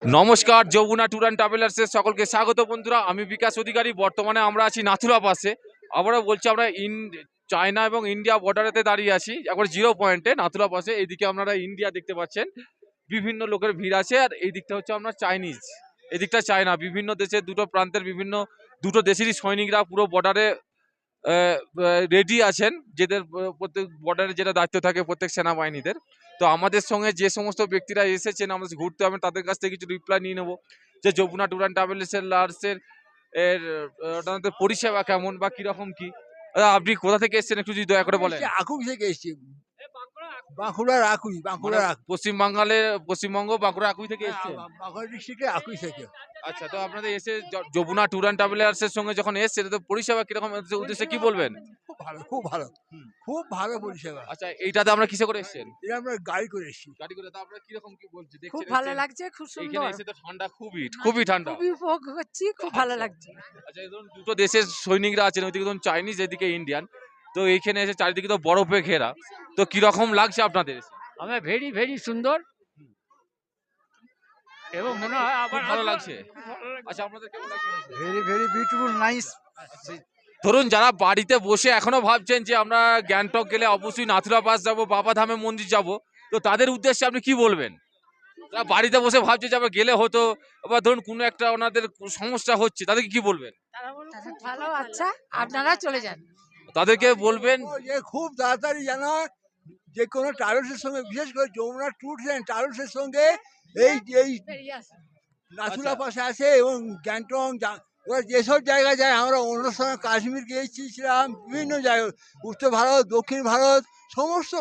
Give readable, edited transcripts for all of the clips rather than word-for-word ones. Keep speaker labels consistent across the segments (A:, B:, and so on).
A: নমস্কার, Jamuna tour and ট্রাভেলার্সের সকলকে স্বাগত বন্ধুরা। আমি বিকাশ অধিকারী। বর্তমানে আমরা আছি নাথুলা পাসে। আবারও বলছি, আমরা চায়না এবং ইন্ডিয়া বর্ডারেতে দাঁড়িয়ে আছি, একবার জিরো পয়েন্টে নাথুলা পাসে। এইদিকে আপনারা ইন্ডিয়া দেখতে পাচ্ছেন, বিভিন্ন লোকের ভিড় আছে। আর এই দিকটা হচ্ছে আপনার চাইনিজ, এদিকটা চায়না। বিভিন্ন দেশের দুটো প্রান্তের দুটো দেশেরই সৈনিকরা পুরো বর্ডারে রেডি আছেন, যেদের প্রত্যেক বর্ডারে যেটা দায়িত্ব থাকে প্রত্যেক সেনাবাহিনীদের। তো আমাদের সঙ্গে যে সমস্ত ব্যক্তিরা এসেছেন আমাদের ঘুরতে হবে, তাদের কাছ থেকে কিছু রিপ্লাই নিয়ে নেবো যে যমুনা ট্যুর অ্যান্ড ট্রাভেলসের এর ওনাদের পরিষেবা কেমন বা কিরকম কি। আপনি কোথা থেকে এসেছেন একটু যদি দয়া করে বলেন।
B: আকুই থেকে এসছি, বাঁকুড়ার আকুই, বাঁকুড়ার আকুই।
A: পশ্চিমবঙ্গ বাঁকুড়া আকুই থেকে এসেছেন।
B: বাঁকুড়া ডিস্ট্রিক্টে আকুই থেকে।
A: আচ্ছা, তো আপনাদের এসে যমুনা ট্যুর অ্যান্ড ট্রাভেলার্সের সঙ্গে যখন এসেছেন, তো পরিষেবা কিরকম উদ্দেশ্যে কি বলবেন?
B: খুব ভালো, খুব ভালো, খুব ভালো পরিষেবা।
A: আচ্ছা, এইটাতে আমরা কিসে করে এসেছেন?
B: এটা আমরা গাড়ি করে এসছি।
A: গাড়ি করে। তো আপনারা কিরকম কি বলছে
C: খুব
A: দেখছেন
C: ভালো
A: এসেছেন?
C: লাগছে, খুব
A: এইখানে
C: সুন্দর।
A: এসে তো ঠান্ডা খুবই ঠান্ডা।
C: খুবই উপভোগ করছি, খুব ভালো
A: আচ্ছা।
C: লাগছে।
A: আচ্ছা, এই ধরুন দুটো দেশের সৈনিকরা আছেন, ওইদিকে ধরুন চাইনিজ, এদিকে ইন্ডিয়ান। তো এইখানে এসে চারিদিকে তো বরফে ঘেরা। তো কিরকম লাগছে আপনাদের এসে?
D: আমার ভেরি ভেরি সুন্দর এবং মনে হয়
A: খুব
D: আবার
A: ভালো লাগছে। আচ্ছা, আপনাদের কেমন লাগছে?
B: Very beautiful, nice.
A: ধরুন যারা বাড়িতে বসে এখনো ভাবছেন যে আমরা গ্যাংটক গেলে অবশ্যই নাথুলা পাস যাবো, বাবা ধামে মন্দির যাব, তো তাদের উদ্দেশ্যে আপনি কি বলবেন? যারা বাড়িতে বসে ভাবছে যে আবার গেলে হতো, বা ধরুন কোনো একটা ওনাদের সমস্যা হচ্ছে, তাদেরকে কি বলবেন?
C: খুব ভালো, আচ্ছা আপনারা চলে যান।
A: তাদেরকে বলবেন
B: যে খুব তাড়াতাড়ি যেন যে কোনো ট্রাভেলসের সঙ্গে, বিশেষ করে যমুনা ট্যুরস অ্যান্ড ট্রাভেলসের সঙ্গে এই নাথুলা পাশে আছে এবং গ্যাংটক ওরা যেসব জায়গায় যায়, আমরা অন্য সময় কাশ্মীর গিয়েছিলাম, বিভিন্ন জায়গায়, উত্তর ভারত, দক্ষিণ ভারত, সমস্ত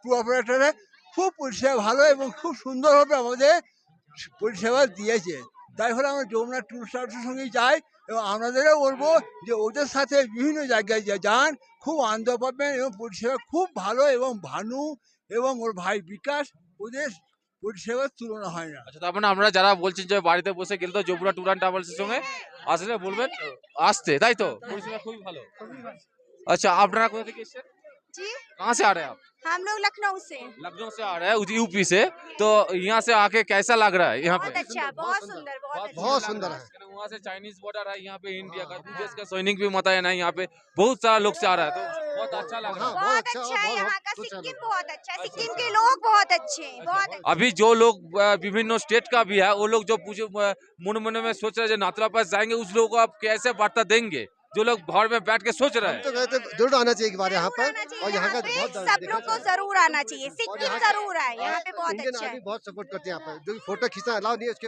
B: ট্যুর অপারেটারে খুব পরিষেবা ভালো এবং খুব সুন্দরভাবে আমাদের পরিষেবা দিয়েছে। তাই ফলে আমরা যমুনা ট্যুর ট্রাভেলসের সঙ্গেই যাই এবং আপনাদেরও বলবো যে ওদের সাথে বিভিন্ন জায়গায় যান, খুব আনন্দ পাবেন এবং পরিষেবা খুব ভালো। এবং ভানু এবং ওর ভাই বিকাশ, ওদের পরিষেবার তুলনা হয় না।
A: আচ্ছা, তার মানে আমরা যারা বলছেন যে বাড়িতে বসে গেলে তো যমুনা ট্যুর অ্যান্ড ট্রাভেলসের সঙ্গে আসলে বলবেন আসতে, তাই তো? পরিষেবা খুবই ভালো। अच्छा, আপনারা কোথা থেকে এসেছেন?
E: जी,
A: कहाँ से आ रहे हैं आप?
E: हम लोग लखनऊ से।
A: लखनऊ से आ रहे हैं, यूपी से। तो यहाँ से आके कैसा लग रहा है यहाँ पे?
E: बहुत अच्छा, बहुत सुंदर, बहुत अच्छा।
B: बहुत सुंदर है।
A: वहाँ से चाइनीज बॉर्डर है, यहाँ पे इंडिया का देश का सैनिक भी मुतयन है। यहाँ पे बहुत सारा लोग से आ रहा है, तो बहुत अच्छा लग रहा है।
E: बहुत अच्छा है यहाँ का, सिक्किम बहुत अच्छा है, सिक्किम के लोग बहुत अच्छे हैं, बहुत अच्छे।
A: अभी जो लोग विभिन्न स्टेट का भी है, वो लोग जो पूछे मन में सोच रहे हैं जो नाथुला पास जाएंगे, उस लोगों को आप कैसे वार्ता देंगे? जो लोग घर में बैठ के सोच रहे हैं।
F: तो कहते जरूर आना चाहिए एक बार यहाँ पर,
E: आना चाहिए
F: और यहाँ का
E: पे,
F: बहुत
E: सब लोग को जरूर आना चाहिए। सिक्किम
F: यहाँ
E: जरूर है, यहाँ पे बहुत
F: इंडियन
E: अच्छा है।
F: आर्मी बहुत सपोर्ट करते हैं यहाँ पर, जो फोटो खींचना अलाउ नहीं है उसके